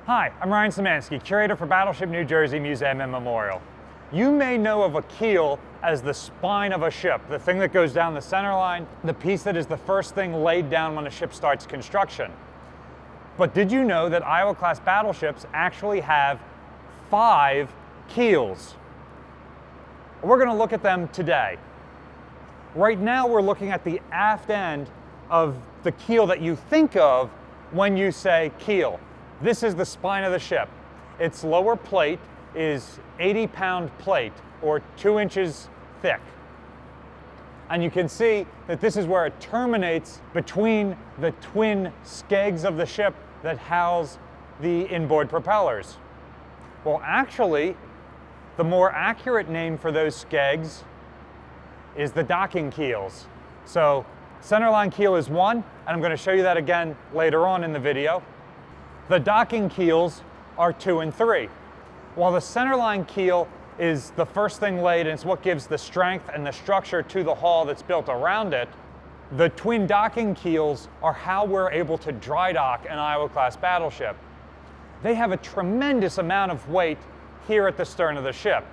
Hi, I'm Ryan Szymanski, curator for Battleship New Jersey Museum and Memorial. You may know of a keel as the spine of a ship, the thing that goes down the center line, the piece that is the first thing laid down when a ship starts construction. But did you know that Iowa-class battleships actually have 5 keels? We're going to look at them today. Right now we're looking at the aft end of the keel that you think of when you say keel. This is the spine of the ship. Its lower plate is 80-pound plate, or 2 inches thick. And you can see that this is where it terminates between the twin skegs of the ship that house the inboard propellers. Well, actually, the more accurate name for those skegs is the docking keels. So centerline keel is 1, and I'm going to show you that again later on in the video. The docking keels are 2 and 3. While the centerline keel is the first thing laid and it's what gives the strength and the structure to the hull that's built around it, the twin docking keels are how we're able to dry dock an Iowa-class battleship. They have a tremendous amount of weight here at the stern of the ship.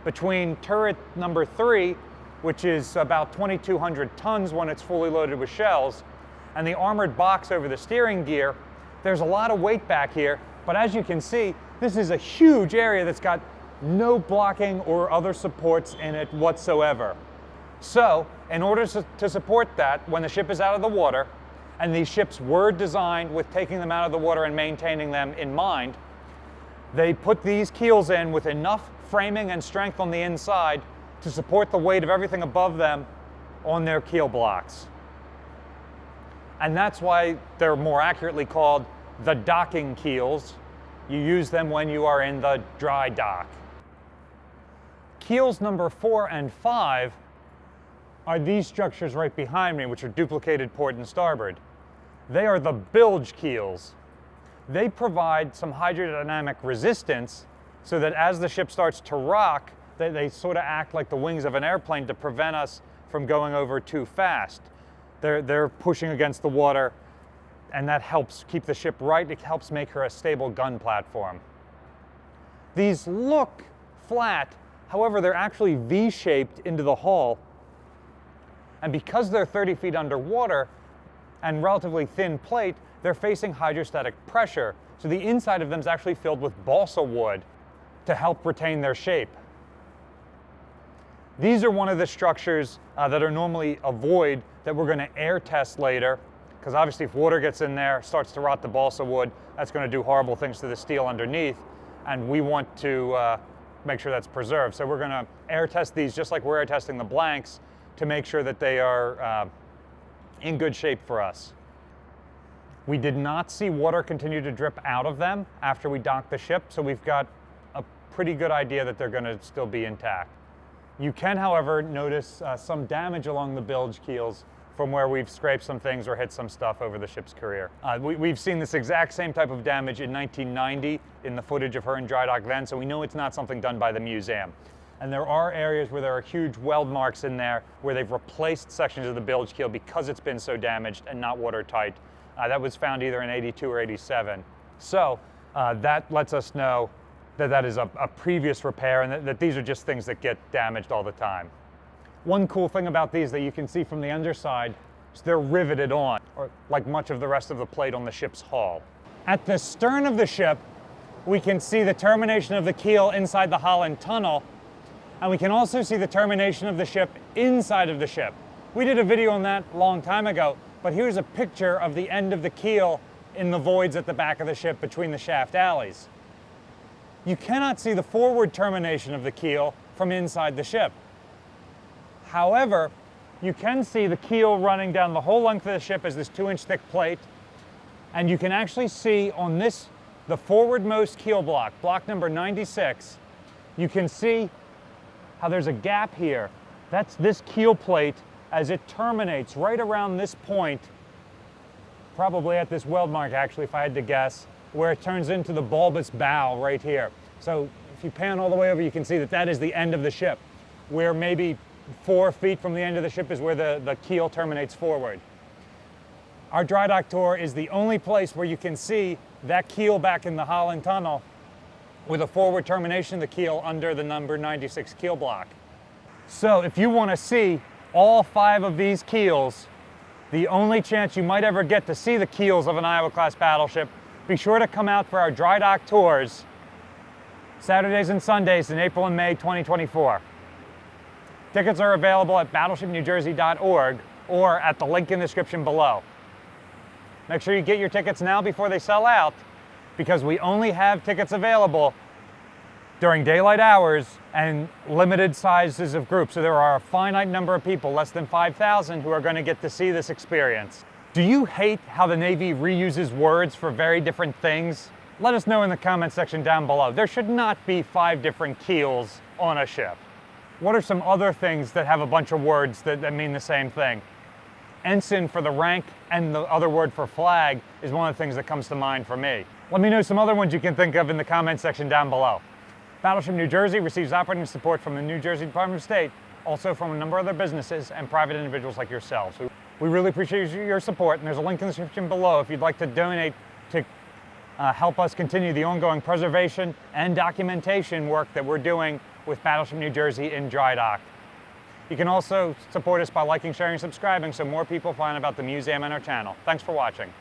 Between turret number 3, which is about 2,200 tons when it's fully loaded with shells, and the armored box over the steering gear, there's a lot of weight back here, but as you can see, this is a huge area that's got no blocking or other supports in it whatsoever. So, in order to support that, when the ship is out of the water, and these ships were designed with taking them out of the water and maintaining them in mind, they put these keels in with enough framing and strength on the inside to support the weight of everything above them on their keel blocks. And that's why they're more accurately called the docking keels. You use them when you are in the dry dock. Keels number 4 and 5 are these structures right behind me, which are duplicated port and starboard. They are the bilge keels. They provide some hydrodynamic resistance so that as the ship starts to rock, they sort of act like the wings of an airplane to prevent us from going over too fast. They're pushing against the water, and that helps keep the ship right. It helps make her a stable gun platform. These look flat, however, they're actually V-shaped into the hull. And because they're 30 feet underwater and relatively thin plate, they're facing hydrostatic pressure. So the inside of them is actually filled with balsa wood to help retain their shape. These are one of the structures that are normally a void that we're going to air test later, because obviously if water gets in there, starts to rot the balsa wood, that's going to do horrible things to the steel underneath, and we want to make sure that's preserved. So we're going to air test these just like we're air testing the blanks to make sure that they are in good shape for us. We did not see water continue to drip out of them after we docked the ship, so we've got a pretty good idea that they're going to still be intact. You can, however, notice some damage along the bilge keels from where we've scraped some things or hit some stuff over the ship's career. We've seen this exact same type of damage in 1990 in the footage of her in dry dock then, so we know it's not something done by the museum. And there are areas where there are huge weld marks in there where they've replaced sections of the bilge keel because it's been so damaged and not watertight. That was found either in 82 or 87. So that lets us know that that is a previous repair and that these are just things that get damaged all the time. One cool thing about these that you can see from the underside is they're riveted on, or like much of the rest of the plate on the ship's hull. At the stern of the ship, we can see the termination of the keel inside the Holland Tunnel, and we can also see the termination of the ship inside of the ship. We did a video on that a long time ago, but here's a picture of the end of the keel in the voids at the back of the ship between the shaft alleys. You cannot see the forward termination of the keel from inside the ship. However, you can see the keel running down the whole length of the ship as this 2-inch thick plate, and you can actually see on this, the forwardmost keel block, block number 96, you can see how there's a gap here. That's this keel plate as it terminates right around this point, probably at this weld mark actually, if I had to guess, where it turns into the bulbous bow right here. So if you pan all the way over, you can see that that is the end of the ship, where maybe 4 feet from the end of the ship is where the keel terminates forward. Our dry dock tour is the only place where you can see that keel back in the Holland Tunnel with a forward termination of the keel under the number 96 keel block. So if you want to see all 5 of these keels, the only chance you might ever get to see the keels of an Iowa-class battleship, be sure to come out for our dry dock tours Saturdays and Sundays in April and May 2024. Tickets are available at battleshipnewjersey.org or at the link in the description below. Make sure you get your tickets now before they sell out, because we only have tickets available during daylight hours and limited sizes of groups. So there are a finite number of people, less than 5,000, who are going to get to see this experience. Do you hate how the Navy reuses words for very different things? Let us know in the comment section down below. There should not be 5 different keels on a ship. What are some other things that have a bunch of words that mean the same thing? Ensign for the rank and the other word for flag is one of the things that comes to mind for me. Let me know some other ones you can think of in the comment section down below. Battleship New Jersey receives operating support from the New Jersey Department of State, also from a number of other businesses and private individuals like yourselves. We really appreciate your support, and there's a link in the description below if you'd like to donate to help us continue the ongoing preservation and documentation work that we're doing with Battleship New Jersey in dry dock. You can also support us by liking, sharing, and subscribing so more people find about the museum and our channel. Thanks for watching.